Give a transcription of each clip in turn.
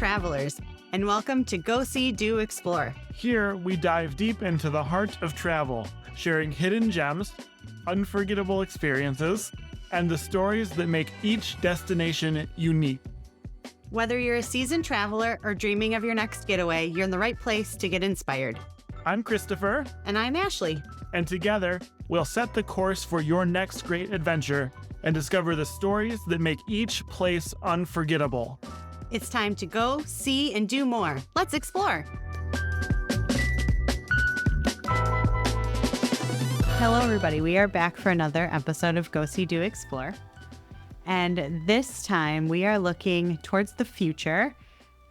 travelers, and welcome to Go See, Do Explore. Here, we dive deep into the heart of travel, sharing hidden gems, unforgettable experiences, and the stories that make each destination unique. Whether you're a seasoned traveler or dreaming of your next getaway, you're in the right place to get inspired. I'm Christopher. And I'm Ashleigh. And together, we'll set the course for your next great adventure and discover the stories that make each place unforgettable. It's time to go, see, and do more. Let's explore. Hello, everybody. We are back for another episode of Go See, Do Explore. And this time we are looking towards the future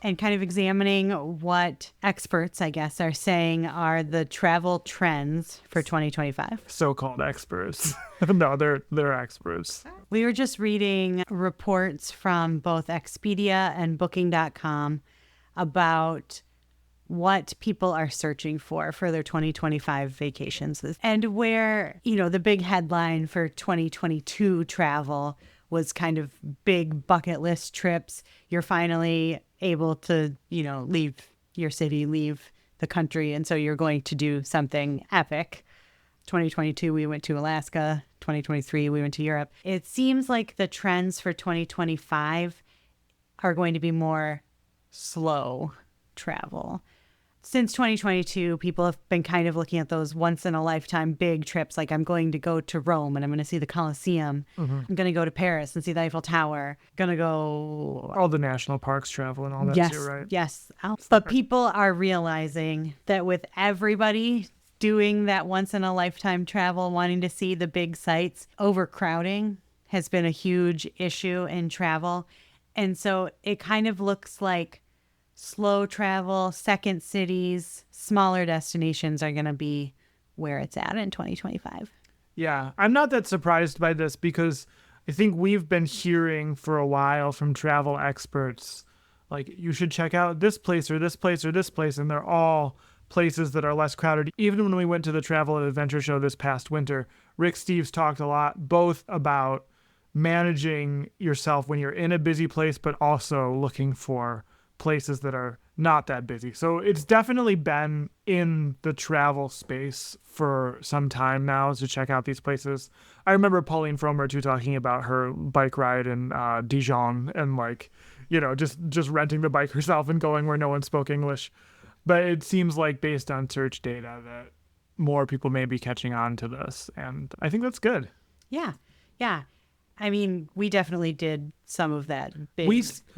and kind of examining what experts, I guess, are saying are the travel trends for 2025. So-called experts. No, they're experts. We were just reading reports from both Expedia and Booking.com about what people are searching for their 2025 vacations. And where, the big headline for 2022 travel was kind of big bucket list trips. You're finally able to, leave your city, leave the country. And so you're going to do something epic. 2022, we went to Alaska. 2023, we went to Europe. It seems like the trends for 2025 are going to be more slow travel. Since 2022, people have been kind of looking at those once-in-a-lifetime big trips, like I'm going to go to Rome and I'm going to see the Colosseum. Mm-hmm. I'm going to go to Paris and see the Eiffel Tower. Going to go... all the national parks travel and all that, yes, too, right? Yes. But people are realizing that with everybody doing that once-in-a-lifetime travel, wanting to see the big sites, overcrowding has been a huge issue in travel. And so it kind of looks like slow travel, second cities, smaller destinations are going to be where it's at in 2025. Yeah, I'm not that surprised by this because I think we've been hearing for a while from travel experts, like, you should check out this place or this place or this place, and they're all places that are less crowded. Even when we went to the Travel and Adventure Show this past winter, Rick Steves talked a lot both about managing yourself when you're in a busy place, but also looking for places that are not that busy. So it's definitely been in the travel space for some time now to check out these places. I remember Pauline Fromer too talking about her bike ride in Dijon and just renting the bike herself and going where no one spoke English. But it seems like based on search data that more people may be catching on to this. And I think that's good. Yeah. Yeah. I mean, we definitely did some of that big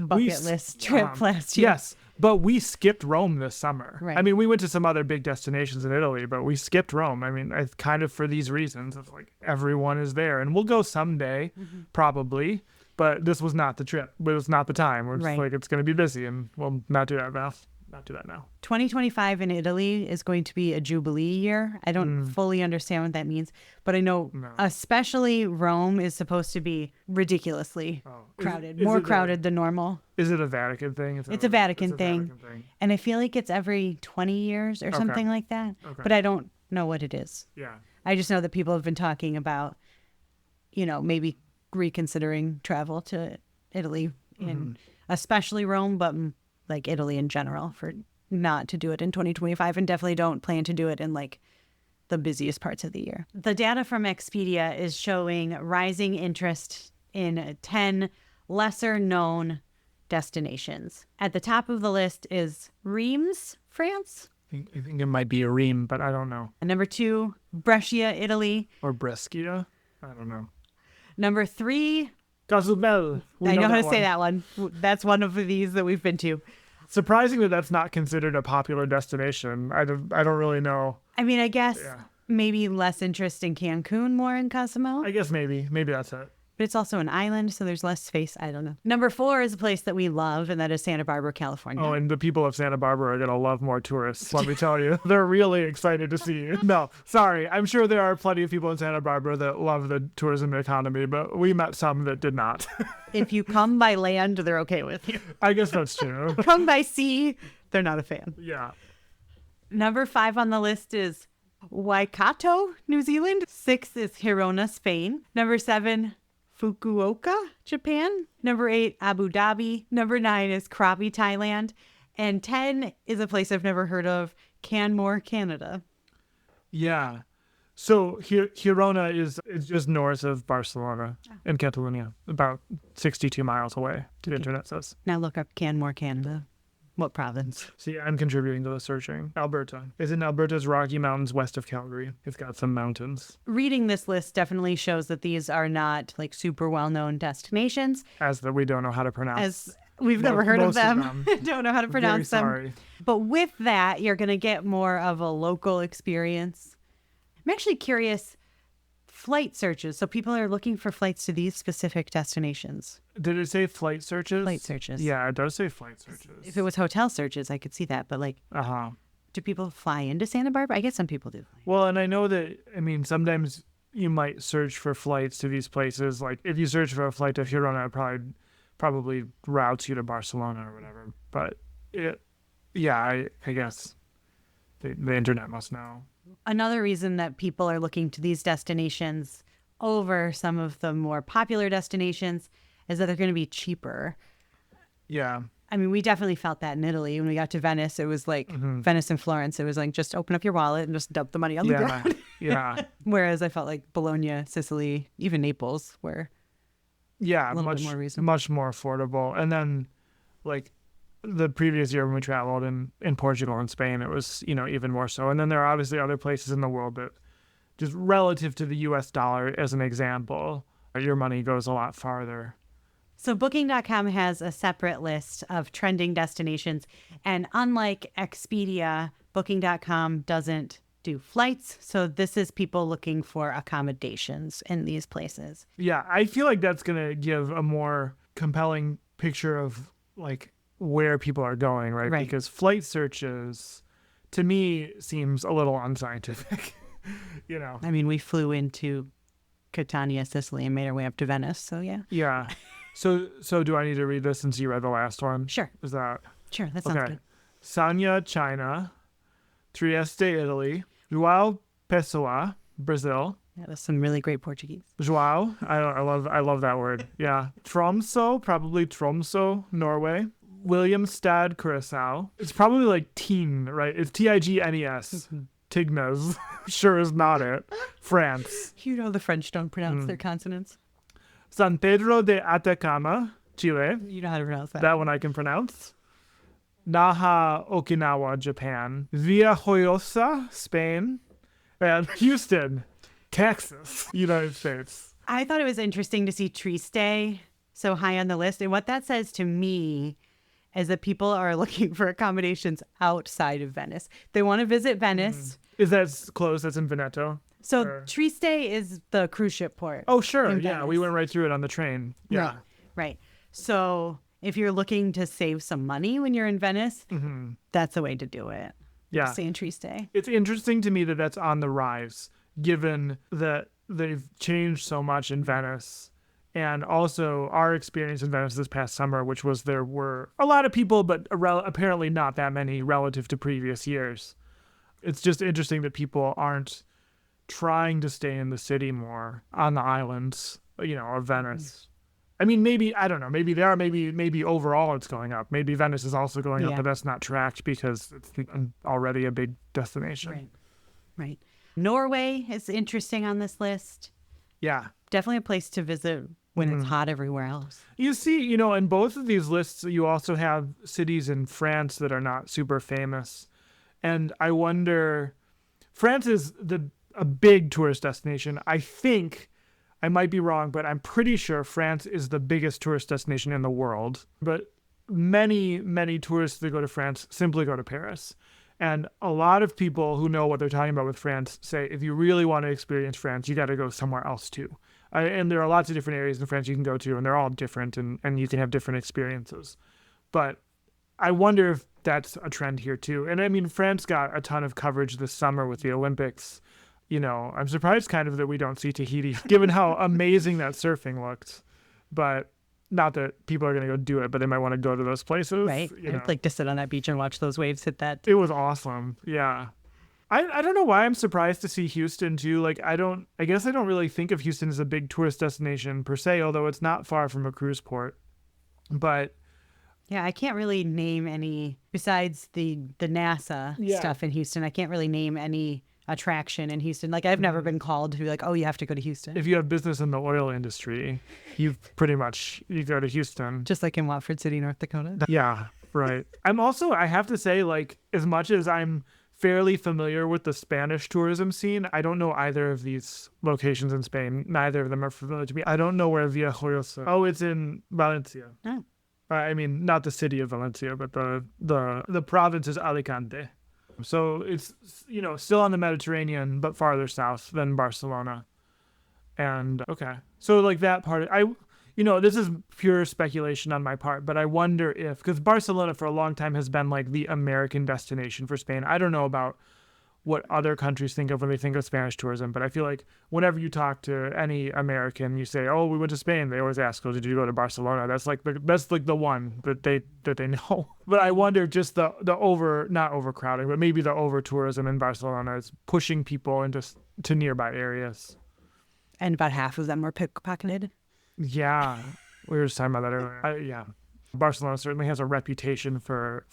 bucket list trip last year. Yes, but we skipped Rome this summer. Right. I mean, we went to some other big destinations in Italy, but we skipped Rome. I mean, kind of for these reasons. It's like everyone is there. And we'll go someday, probably. But this was not the trip. It was not the time. We're just like, it's going to be busy. And we'll not do that now. Not do that now. 2025 in Italy is going to be a Jubilee year. I don't fully understand what that means, but I know especially Rome is supposed to be ridiculously crowded, more crowded than normal. Is it a Vatican thing? It's a Vatican thing. And I feel like it's every 20 years or something like that, but I don't know what it is. Yeah. I just know that people have been talking about, maybe reconsidering travel to Italy, and especially Rome, but like Italy in general, for not to do it in 2025, and definitely don't plan to do it in like the busiest parts of the year. The data from Expedia is showing rising interest in 10 lesser known destinations. At the top of the list is Reims, France. I think it might be a Rheims, but I don't know. And number 2, Brescia, Italy. Or Brescia? I don't know. Number 3, Cozumel. I know how to say that one. That's one of these that we've been to. Surprising that that's not considered a popular destination. I don't really know. I mean, I guess maybe less interest in Cancun, more in Cozumel. I guess maybe that's it. But it's also an island, so there's less space. I don't know. Number 4 is a place that we love, and that is Santa Barbara, California. Oh, and the people of Santa Barbara are going to love more tourists, let me tell you. They're really excited to see you. No, sorry. I'm sure there are plenty of people in Santa Barbara that love the tourism economy, but we met some that did not. If you come by land, they're okay with you. I guess that's true. Come by sea, they're not a fan. Yeah. Number 5 on the list is Waikato, New Zealand. 6 is Girona, Spain. Number 7, Fukuoka, Japan. Number 8, Abu Dhabi. Number 9 is Krabi, Thailand. And 10 is a place I've never heard of, Canmore, Canada. Yeah. So Girona is just north of Barcelona in Catalonia, about 62 miles away, the internet says. Now look up Canmore, Canada. What province? See, I'm contributing to the searching. Alberta. It's in Alberta's Rocky Mountains west of Calgary. It's got some mountains. Reading this list definitely shows that these are not like super well-known destinations. As that we don't know how to pronounce. As we've never heard of them. Don't know how to pronounce them. Sorry. But with that, you're going to get more of a local experience. I'm actually curious, flight searches. So people are looking for flights to these specific destinations. Did it say flight searches? Flight searches. Yeah, it does say flight searches. If it was hotel searches, I could see that. But like, do people fly into Santa Barbara? I guess some people do. Well, and I know that, sometimes you might search for flights to these places. Like if you search for a flight to Girona, it probably routes you to Barcelona or whatever. But I guess the internet must know. Another reason that people are looking to these destinations over some of the more popular destinations is that they're going to be cheaper. Yeah. We definitely felt that in Italy. When we got to Venice, it was like Venice and Florence. It was like, just open up your wallet and just dump the money on the ground. Yeah. Whereas I felt like Bologna, Sicily, even Naples were a little bit more reasonable. Much more affordable. And then like the previous year when we traveled in Portugal and Spain, it was, even more so. And then there are obviously other places in the world that just relative to the US dollar, as an example, your money goes a lot farther. So Booking.com has a separate list of trending destinations. And unlike Expedia, Booking.com doesn't do flights. So this is people looking for accommodations in these places. Yeah, I feel like that's going to give a more compelling picture of like where people are going, right? Because flight searches, to me, seems a little unscientific, we flew into Catania, Sicily, and made our way up to Venice, so yeah. Yeah. So do I need to read this since you read the last one? Sure. Is that? Sure, that sounds good. Sanya, China. Trieste, Italy. João Pessoa, Brazil. Yeah, that's some really great Portuguese. João, I love that word. Yeah. Tromsø, probably Tromsø, Norway. Williamstad, Curacao. It's probably like Tignes, right? It's Tignes. Tignes. Sure is not it. France. The French don't pronounce their consonants. San Pedro de Atacama, Chile. You know how to pronounce that. That one I can pronounce. Naha, Okinawa, Japan. Villajoyosa, Spain. And Houston, Texas, United States. I thought it was interesting to see Trieste so high on the list. And what that says to me is that people are looking for accommodations outside of Venice. They want to visit Venice. Is that close? That's in Veneto? So Trieste is the cruise ship port. Oh, sure. Yeah, we went right through it on the train. Yeah. Right. So if you're looking to save some money when you're in Venice, that's the way to do it. Yeah. Stay in Trieste. It's interesting to me that that's on the rise, given that they've changed so much in Venice. And also our experience in Venice this past summer, which was there were a lot of people, but apparently not that many relative to previous years. It's just interesting that people aren't trying to stay in the city more on the islands, of Venice. Maybe, I don't know, maybe they are, maybe overall it's going up. Maybe Venice is also going up, but that's not tracked because it's already a big destination. Right. Norway is interesting on this list. Yeah. Definitely a place to visit when it's hot everywhere else. You see, in both of these lists, you also have cities in France that are not super famous. And I wonder, France is a big tourist destination. I think, I might be wrong, but I'm pretty sure France is the biggest tourist destination in the world. But many, many tourists that go to France simply go to Paris. And a lot of people who know what they're talking about with France say, if you really want to experience France, you got to go somewhere else too. And there are lots of different areas in France you can go to, and they're all different, and you can have different experiences. But I wonder if that's a trend here too. And France got a ton of coverage this summer with the Olympics. I'm surprised kind of that we don't see Tahiti, given how amazing that surfing looked. But not that people are going to go do it, but they might want to go to those places. Right. I'd like to sit on that beach and watch those waves hit that. It was awesome. Yeah. I don't know why I'm surprised to see Houston too. Like I guess I don't really think of Houston as a big tourist destination per se, although it's not far from a cruise port. But yeah, I can't really name any besides the NASA stuff in Houston. I can't really name any attraction in Houston. Like I've never been called to be like, oh, you have to go to Houston. If you have business in the oil industry, you go to Houston. Just like in Watford City, North Dakota. Yeah, right. I have to say, like, as much as I'm fairly familiar with the Spanish tourism scene, I don't know either of these locations in Spain. Neither of them are familiar to me. I don't know where Villajoyosa. Oh, it's in Valencia. Oh. I mean, not the city of Valencia, but the province is Alicante. So it's, still on the Mediterranean, but farther south than Barcelona. And okay. So like that part, this is pure speculation on my part, but I wonder if, because Barcelona for a long time has been like the American destination for Spain. I don't know about what other countries think of when they think of Spanish tourism, but I feel like whenever you talk to any American, you say, "Oh, we went to Spain." They always ask, "Oh, did you go to Barcelona?" That's like the one that they know. But I wonder just the not overcrowding, but maybe the over tourism in Barcelona is pushing people into to nearby areas. And about half of them were pickpocketed. Yeah, we were just talking about that earlier. Barcelona certainly has a reputation for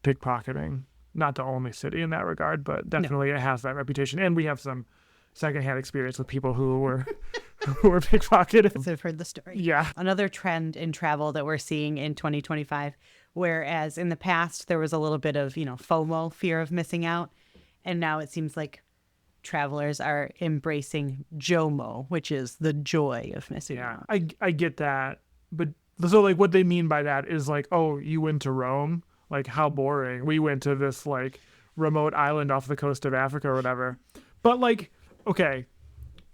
pickpocketing. Not the only city in that regard, but definitely it has that reputation. And we have some secondhand experience with people who were pickpocketed. I've heard the story. Yeah. Another trend in travel that we're seeing in 2025, whereas in the past there was a little bit of, FOMO, fear of missing out. And now it seems like travelers are embracing JOMO, which is the joy of missing out. I get that. But so like what they mean by that is like, oh, you went to Rome? Like, how boring. We went to this, like, remote island off the coast of Africa or whatever. But, like, okay,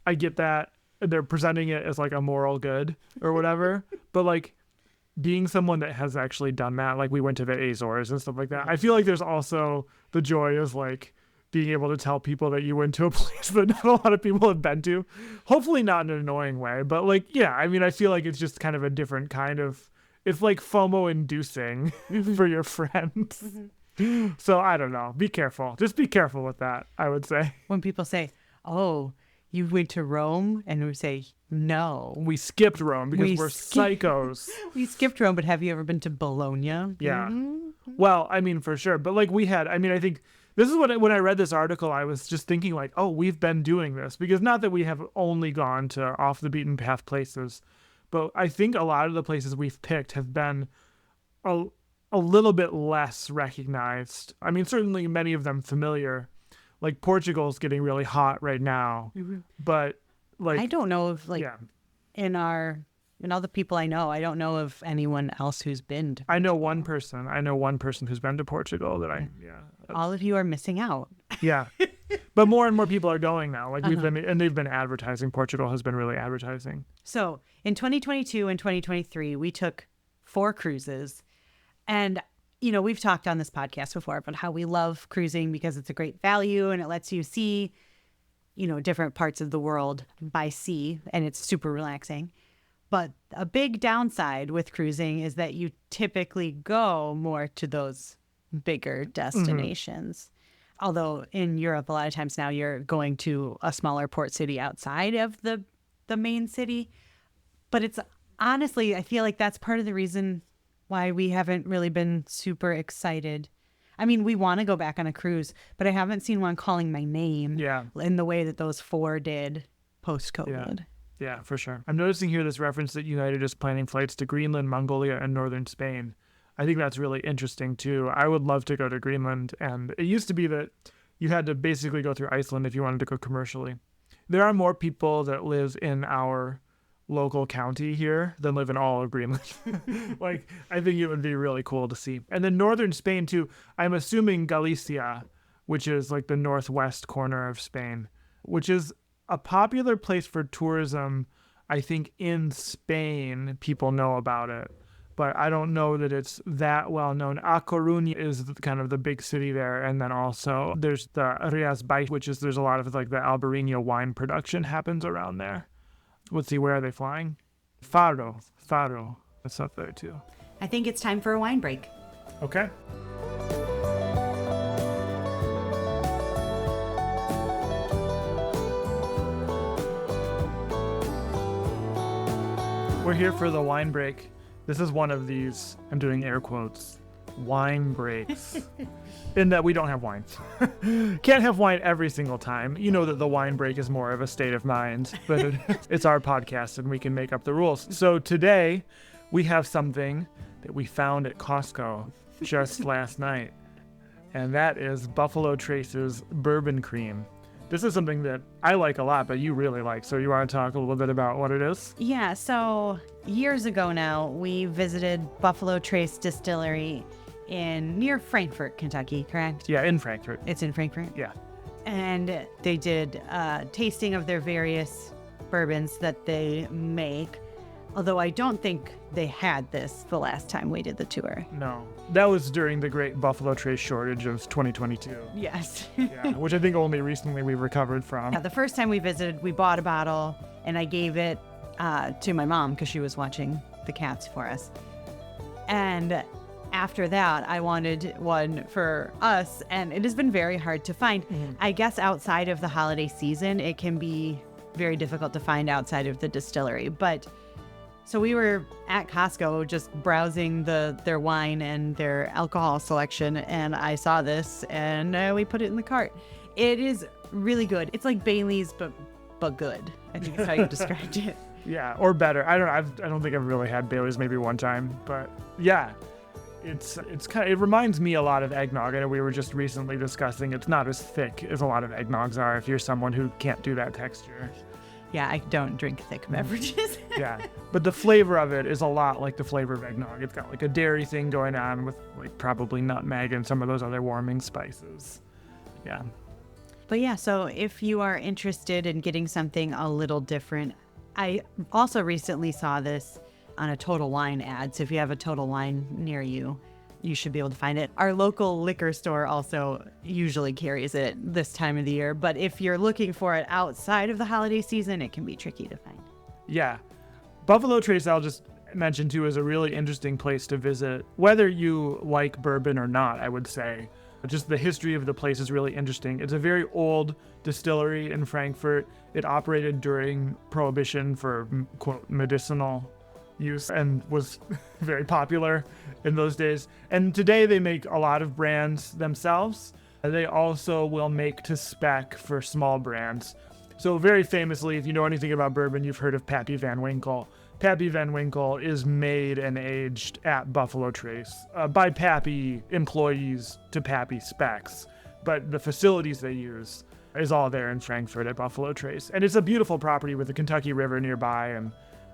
I get that. They're presenting it as, like, a moral good or whatever. But, like, being someone that has actually done that, like, we went to the Azores and stuff like that, I feel like there's also the joy of, like, being able to tell people that you went to a place that not a lot of people have been to. Hopefully not in an annoying way. But, like, yeah, I mean, I feel like it's just kind of a different kind of... It's like FOMO inducing for your friends. Mm-hmm. So I don't know. Be careful. Just be careful with that, I would say. When people say, oh, you went to Rome? And we say, no. We skipped Rome because we're psychos. We skipped Rome, but have you ever been to Bologna? Yeah. Mm-hmm. Well, I mean, for sure. But like I think this is when I read this article, I was just thinking like, oh, we've been doing this. Because not that we have only gone to off the beaten path places, but I think a lot of the places we've picked have been a little bit less recognized. I mean, certainly many of them familiar. Like Portugal's getting really hot right now. Mm-hmm. But like I don't know if in all the people I know, I don't know of anyone else who's been to Portugal. I know one person who's been to Portugal that all of you are missing out. Yeah. But more and more people are going now. Like they've been advertising. Portugal has been really advertising. So in 2022 and 2023, we took 4 cruises. And, we've talked on this podcast before about how we love cruising because it's a great value and it lets you see, different parts of the world by sea. And it's super relaxing. But a big downside with cruising is that you typically go more to those bigger destinations. Mm-hmm. Although in Europe, a lot of times now you're going to a smaller port city outside of the main city. But it's honestly, I feel like that's part of the reason why we haven't really been super excited. I mean, we want to go back on a cruise, but I haven't seen one calling my name in the way that those 4 did post-COVID. Yeah, for sure. I'm noticing here this reference that United is planning flights to Greenland, Mongolia, and northern Spain. I think that's really interesting, too. I would love to go to Greenland, and it used to be that you had to basically go through Iceland if you wanted to go commercially. There are more people that live in our local county here than live in all of Greenland. Like, I think it would be really cool to see. And then northern Spain, too. I'm assuming Galicia, which is like the northwest corner of Spain, which is a popular place for tourism. I think in Spain, people know about it. But I don't know that it's that well known. A Coruña is kind of the big city there. And then also there's the Rias Baixas, which is there's a lot of like the Albarino wine production happens around there. Let's see, where are they flying? Faro. That's up there too. I think it's time for a wine break. Okay. We're here for the wine break. This is one of these, I'm doing air quotes, wine breaks. In that we don't have wine. Can't have wine every single time. You know that the wine break is more of a state of mind, but it's our podcast and we can make up the rules. So today we have something that we found at Costco just last night, and that is Buffalo Trace's bourbon cream. This is something that I like a lot, but you really like. So you want to talk a little bit about what it is? Yeah, so years ago now, we visited Buffalo Trace Distillery near Frankfort, Kentucky, correct? Yeah, in Frankfort. It's in Frankfort? Yeah. And they did a tasting of their various bourbons that they make. Although I don't think they had this the last time we did the tour. No. That was during the great Buffalo Trace shortage of 2022. Yes. Yeah, which I think only recently we recovered from. Yeah, the first time we visited, we bought a bottle and I gave it to my mom because she was watching the cats for us. And after that, I wanted one for us, and it has been very hard to find. Mm-hmm. I guess outside of the holiday season, it can be very difficult to find outside of the distillery. But so we were at Costco just browsing their wine and their alcohol selection, and I saw this, and we put it in the cart. It is really good. It's like Bailey's, but good. I think is how you described it. Yeah, or better. I don't think I've really had Bailey's, maybe one time, but yeah. It's kind of, it reminds me a lot of eggnog. I know we were just recently discussing it's not as thick as a lot of eggnogs are if you're someone who can't do that texture. Yeah, I don't drink thick beverages. Yeah, but the flavor of it is a lot like the flavor of eggnog. It's got like a dairy thing going on with like probably nutmeg and some of those other warming spices. Yeah. But yeah, so if you are interested in getting something a little different, I also recently saw this on a Total Wine ad. So if you have a Total Wine near you, you should be able to find it. Our local liquor store also usually carries it this time of the year. But if you're looking for it outside of the holiday season, it can be tricky to find. Yeah. Buffalo Trace, I'll just mention too, is a really interesting place to visit. Whether you like bourbon or not, I would say. Just the history of the place is really interesting. It's a very old distillery in Frankfort. It operated during Prohibition for, quote, medicinal use and was very popular in those days. And today they make a lot of brands themselves. They also will make to spec for small brands. So very famously, if you know anything about bourbon, you've heard of Pappy Van Winkle. Pappy Van Winkle is made and aged at Buffalo Trace by Pappy employees to Pappy specs. But the facilities they use is all there in Frankfort at Buffalo Trace. And it's a beautiful property with the Kentucky River nearby, and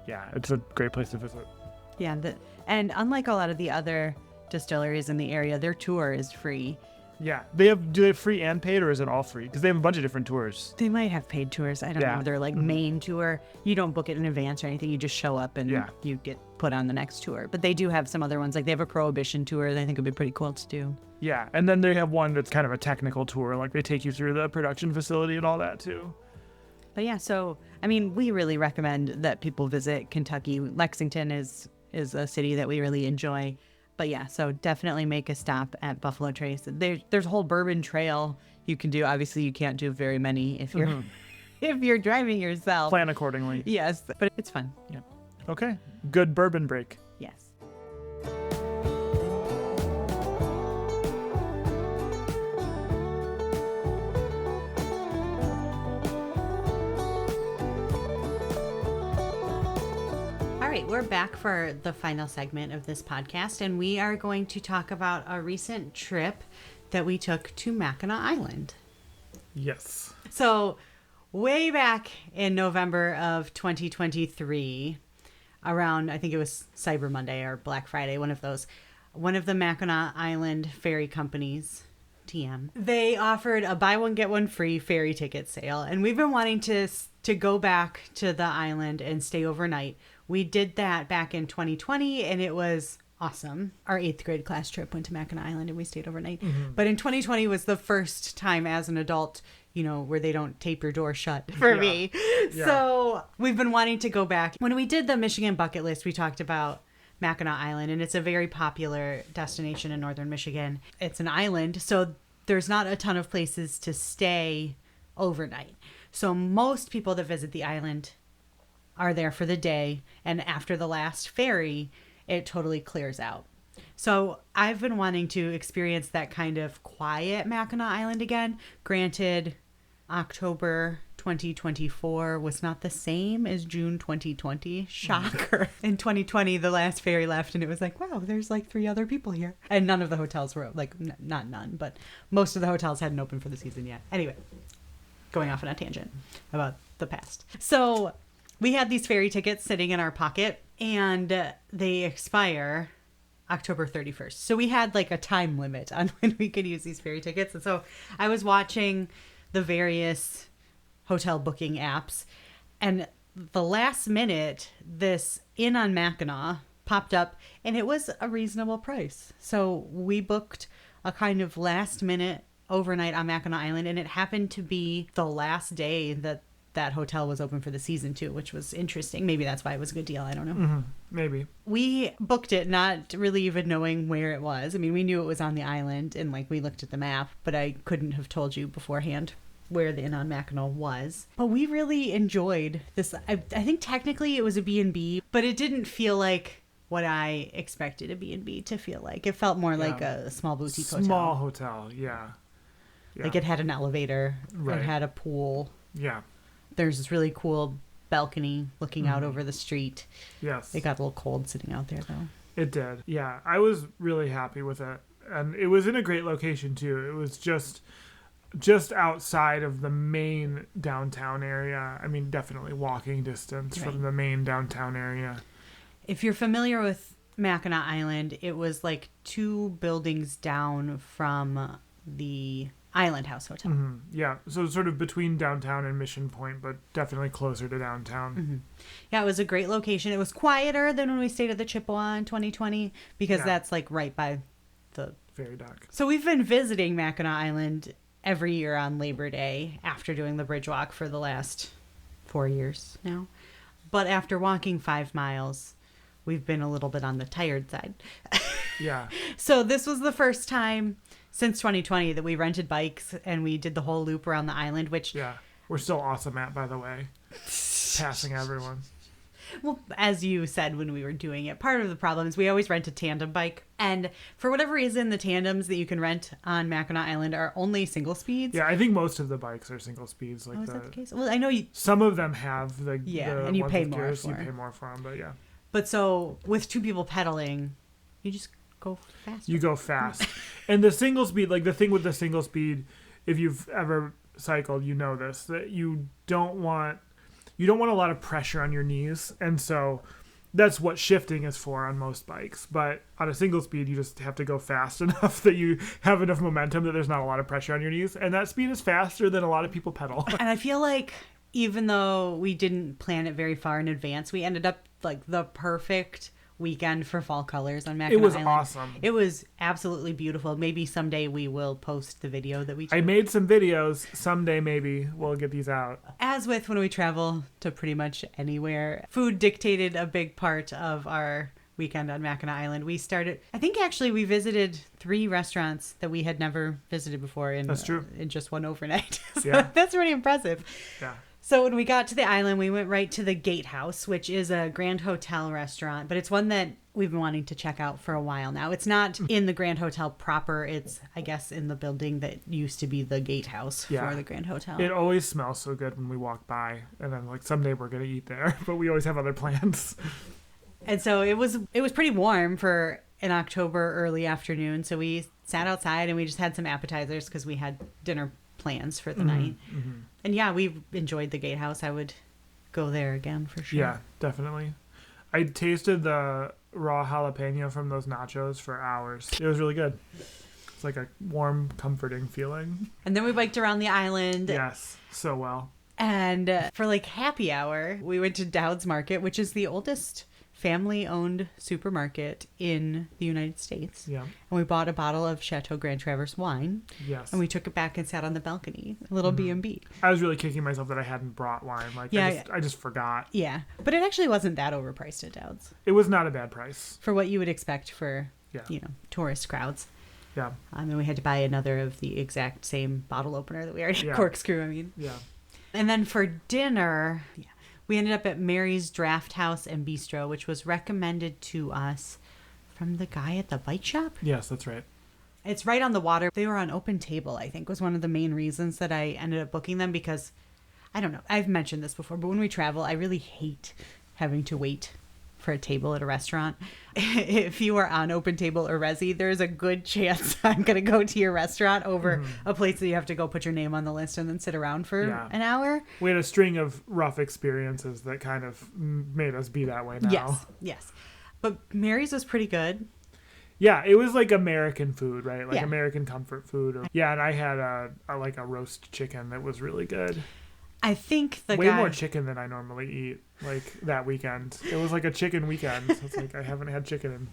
yeah, it's a great place to visit. Yeah, and unlike a lot of the other distilleries in the area, their tour is free. Yeah, do they have free and paid, or is it all free? Because they have a bunch of different tours. They might have paid tours. I don't know. Their main tour, you don't book it in advance or anything. You just show up and you get put on the next tour. But they do have some other ones. Like they have a Prohibition tour that I think would be pretty cool to do. Yeah, and then they have one that's kind of a technical tour. Like they take you through the production facility and all that too. But yeah, so, I mean, we really recommend that people visit Kentucky. Lexington is a city that we really enjoy. But yeah, so definitely make a stop at Buffalo Trace. There's a whole bourbon trail you can do. Obviously, you can't do very many if you're if you're driving yourself. Plan accordingly. Yes, but it's fun. Yeah. Okay. Good bourbon break. Yes. All right, we're back for the final segment of this podcast, and we are going to talk about a recent trip that we took to Mackinac Island. Yes. So, way back in November of 2023, around, I think it was Cyber Monday or Black Friday, one of those, one of the Mackinac Island ferry companies, TM, they offered a buy one, get one free ferry ticket sale. And we've been wanting to go back to the island and stay overnight. We did that back in 2020, and it was awesome. Our 8th grade class trip went to Mackinac Island, and we stayed overnight. Mm-hmm. But in 2020 was the first time as an adult, you know, where they don't tape your door shut for me. Yeah. So we've been wanting to go back. When we did the Michigan bucket list, we talked about Mackinac Island, and it's a very popular destination in northern Michigan. It's an island, so there's not a ton of places to stay overnight. So most people that visit the island are there for the day. And after the last ferry, it totally clears out. So I've been wanting to experience that kind of quiet Mackinac Island again. Granted, October 2024 was not the same as June 2020. Shocker. In 2020, the last ferry left and it was like, wow, there's like 3 other people here. And none of the hotels were, like, not none, but most of the hotels hadn't opened for the season yet. Anyway, going off on a tangent about the past. So we had these ferry tickets sitting in our pocket and they expire October 31st. So we had like a time limit on when we could use these ferry tickets. And so I was watching the various hotel booking apps, and the last minute, this Inn on Mackinac popped up, and it was a reasonable price. So we booked a kind of last minute overnight on Mackinac Island, and it happened to be the last day that that hotel was open for the season too, which was interesting. Maybe that's why it was a good deal. I don't know. Mm-hmm. Maybe. We booked it not really even knowing where it was. I mean, we knew it was on the island and like we looked at the map, but I couldn't have told you beforehand where the Inn on Mackinac was. But we really enjoyed this. I think technically it was a B&B, but it didn't feel like what I expected a B&B to feel like. It felt more like a small boutique hotel. Small hotel, yeah. Like it had an elevator. Right. It had a pool. Yeah. There's this really cool balcony looking out over the street. Yes. It got a little cold sitting out there, though. It did. Yeah. I was really happy with it. And it was in a great location, too. It was just outside of the main downtown area. I mean, definitely walking distance from the main downtown area. If you're familiar with Mackinac Island, it was like 2 buildings down from the Island House Hotel. Mm-hmm. Yeah, so sort of between downtown and Mission Point, but definitely closer to downtown. Mm-hmm. Yeah, it was a great location. It was quieter than when we stayed at the Chippewa in 2020 because that's like right by the ferry dock. So we've been visiting Mackinac Island every year on Labor Day after doing the bridge walk for the last 4 years now. But after walking 5 miles, we've been a little bit on the tired side. Yeah. So this was the first time since 2020 that we rented bikes and we did the whole loop around the island, which... Yeah. We're still awesome at, by the way. Passing everyone. Well, as you said when we were doing it, part of the problem is we always rent a tandem bike. And for whatever reason, the tandems that you can rent on Mackinac Island are only single speeds. Yeah, I think most of the bikes are single speeds. Like is that the case? Well, I know you... Some of them have the and you ones pay with more gears. for. You pay more for them, but yeah. But so with 2 people pedaling, you just go faster. You go fast. And the single speed, like the thing with the single speed, if you've ever cycled, you know this, that you don't want a lot of pressure on your knees. And so that's what shifting is for on most bikes. But on a single speed, you just have to go fast enough that you have enough momentum that there's not a lot of pressure on your knees. And that speed is faster than a lot of people pedal. And I feel like even though we didn't plan it very far in advance, we ended up like the perfect weekend for fall colors on Mackinac Island. It was awesome. It was absolutely beautiful. Maybe someday we will post the video that we took. I made some videos. Someday maybe we'll get these out. As with when we travel to pretty much anywhere, food dictated a big part of our weekend on Mackinac Island. We visited 3 restaurants that we had never visited before in just one overnight. So that's pretty impressive. Yeah. So when we got to the island, we went right to the Gatehouse, which is a Grand Hotel restaurant, but it's one that we've been wanting to check out for a while now. It's not in the Grand Hotel proper. It's, I guess, in the building that used to be the Gatehouse for the Grand Hotel. It always smells so good when we walk by, and I'm like, someday we're going to eat there, but we always have other plans. And so it was pretty warm for an October early afternoon, so we sat outside and we just had some appetizers because we had dinner plans for the night. Mm-hmm. And yeah, we enjoyed the Gatehouse. I would go there again for sure. Yeah, definitely. I tasted the raw jalapeno from those nachos for hours. It was really good. It's like a warm, comforting feeling. And then we biked around the island. Yes, so well. And for like happy hour, we went to Dowd's Market, which is the oldest family-owned supermarket in the United States. Yeah. And we bought a bottle of Chateau Grand Traverse wine. Yes. And we took it back and sat on the balcony, a little B&B. I was really kicking myself that I hadn't brought wine. I just forgot. Yeah. But it actually wasn't that overpriced at Dowd's. It was not a bad price. For what you would expect for, tourist crowds. Yeah. And we had to buy another of the exact same bottle opener that we already had corkscrew, Yeah. And then for dinner, We ended up at Mary's Drafthouse and Bistro, which was recommended to us from the guy at the bike shop. Yes, that's right. It's right on the water. They were on Open Table, I think, was one of the main reasons that I ended up booking them because, I don't know, I've mentioned this before, but when we travel, I really hate having to wait for a table at a restaurant. If you are on Open Table or Resi, there's a good chance I'm going to go to your restaurant over a place that you have to go put your name on the list and then sit around for an hour. We had a string of rough experiences that kind of made us be that way now. Yes. But Mary's was pretty good. Yeah, it was like American food, right? Like American comfort food. And I had a roast chicken that was really good. I think way more chicken than I normally eat, like that weekend. It was like a chicken weekend. It's like I haven't had chicken in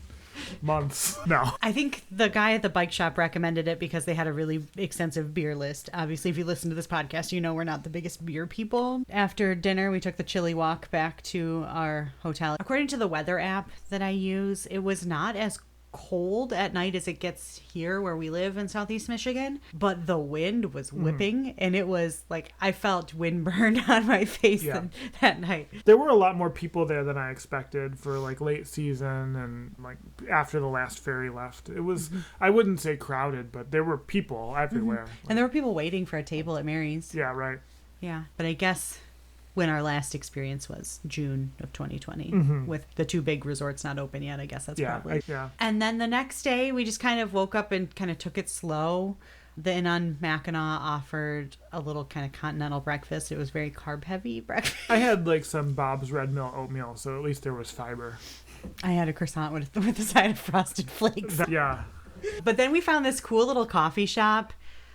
months. No. I think the guy at the bike shop recommended it because they had a really extensive beer list. Obviously, if you listen to this podcast, you know we're not the biggest beer people. After dinner, we took the chilly walk back to our hotel. According to the weather app that I use, it was not as cold at night as it gets here where we live in Southeast Michigan, but the wind was whipping and it was like I felt windburn on my face that night. There were a lot more people there than I expected for like late season and like after the last ferry left. It was I wouldn't say crowded, but there were people everywhere. And there were people waiting for a table at Mary's. Yeah, right. Yeah, but I guess when our last experience was June of 2020 with the two big resorts not open yet. I guess that's probably. And then the next day we just kind of woke up and kind of took it slow. The Inn on Mackinac offered a little kind of continental breakfast. It was very carb heavy breakfast. I had like some Bob's Red Mill oatmeal, so at least there was fiber. I had a croissant with a side of Frosted Flakes. Yeah. But then we found this cool little coffee shop,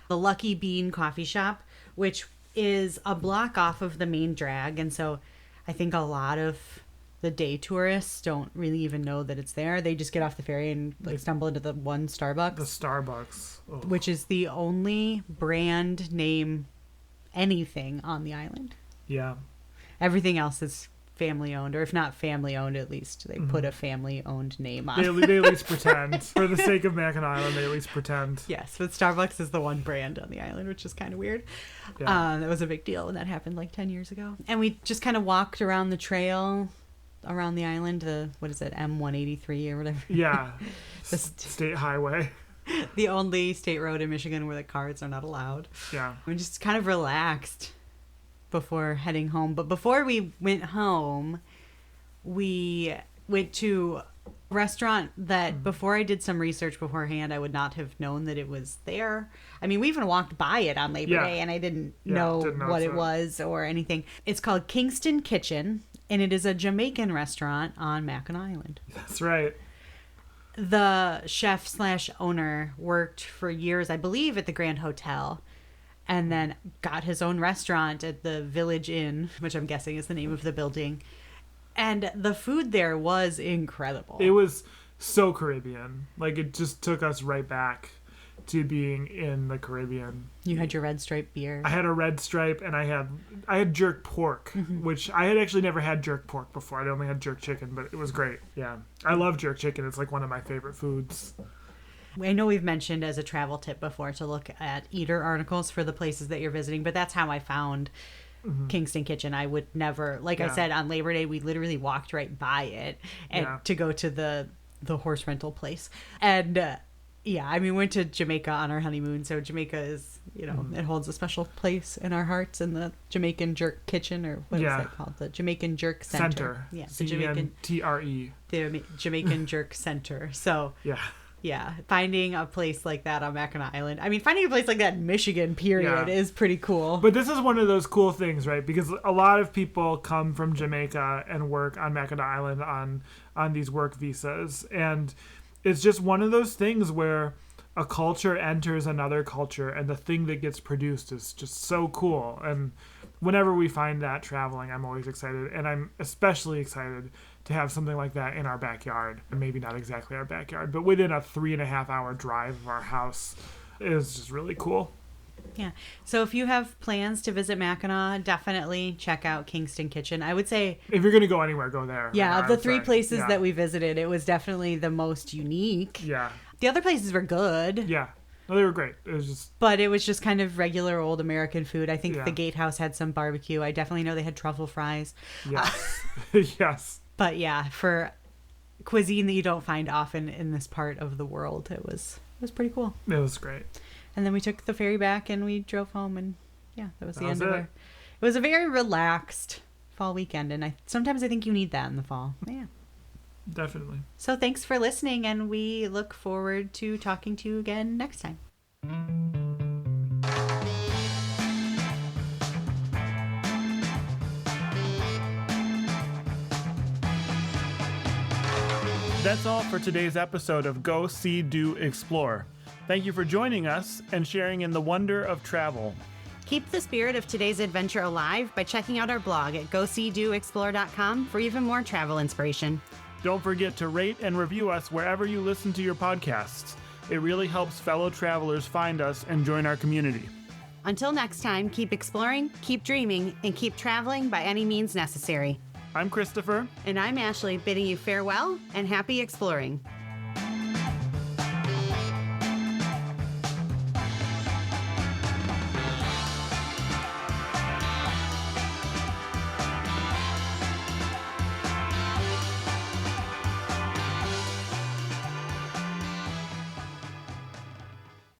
the Lucky Bean Coffee Shop, which is a block off of the main drag, and so I think a lot of the day tourists don't really even know that it's there. They just get off the ferry and like stumble into the one Starbucks. The Starbucks. Ugh. Which is the only brand name anything on the island. Yeah. Everything else is family owned, or if not family owned, at least they put a family owned name on. They at least pretend. For the sake of Mackinac Island, they at least pretend. Yes, but Starbucks is the one brand on the island, which is kind of weird. Yeah. That was a big deal when that happened like 10 years ago. And we just kind of walked around the trail around the island, what is it, M183 or whatever? Yeah, the state highway. The only state road in Michigan where the cars are not allowed. Yeah. We just kind of relaxed before heading home. But before we went home, we went to a restaurant that before I did some research beforehand, I would not have known that it was there. I mean, we even walked by it on Labor Day and I didn't know what it was or anything. It's called Kingston Kitchen, and it is a Jamaican restaurant on Mackinac Island. That's right. The chef/owner worked for years, I believe, at the Grand Hotel, and then got his own restaurant at the Village Inn, which I'm guessing is the name of the building. And the food there was incredible. It was so Caribbean. Like, it just took us right back to being in the Caribbean. You had your Red Stripe beer. I had a Red Stripe, and I had jerk pork, which I had actually never had jerk pork before. I'd only had jerk chicken, but it was great. Yeah. I love jerk chicken. It's like one of my favorite foods. I know we've mentioned as a travel tip before to look at eater articles for the places that you're visiting, but that's how I found Kingston Kitchen. I would never, I said, on Labor Day, we literally walked right by it and to go to the horse rental place. And we went to Jamaica on our honeymoon. So Jamaica is, it holds a special place in our hearts in the Jamaican Jerk Kitchen, or what is that called? The Jamaican Jerk Center. Yeah, the Jamaican CENTRE. The Jamaican Jerk Center. So yeah, finding a place like that on Mackinac Island. I mean, finding a place like that in Michigan, period, is pretty cool. But this is one of those cool things, right? Because a lot of people come from Jamaica and work on Mackinac Island on these work visas. And it's just one of those things where a culture enters another culture, and the thing that gets produced is just so cool. And whenever we find that traveling, I'm always excited. And I'm especially excited to have something like that in our backyard. Maybe not exactly our backyard, but within a 3.5 hour drive of our house is just really cool. Yeah. So if you have plans to visit Mackinac, definitely check out Kingston Kitchen. I would say if you're going to go anywhere, go there. Yeah. Of the three places that we visited, it was definitely the most unique. Yeah. The other places were good. Yeah. No, they were great. It was just... But it was just kind of regular old American food. I think Yeah. the Gatehouse had some barbecue. I definitely know they had truffle fries. Yes. Yes. But yeah, for cuisine that you don't find often in this part of the world, it was pretty cool. It was great. And then we took the ferry back and we drove home, and yeah, that was the end of it. it. It was a very relaxed fall weekend, and sometimes I think you need that in the fall. Yeah. Definitely. So thanks for listening, and we look forward to talking to you again next time. That's all for today's episode of Go, See, Do, Explore. Thank you for joining us and sharing in the wonder of travel. Keep the spirit of today's adventure alive by checking out our blog at goseedoexplore.com for even more travel inspiration. Don't forget to rate and review us wherever you listen to your podcasts. It really helps fellow travelers find us and join our community. Until next time, keep exploring, keep dreaming, and keep traveling by any means necessary. I'm Christopher. And I'm Ashleigh, bidding you farewell and happy exploring.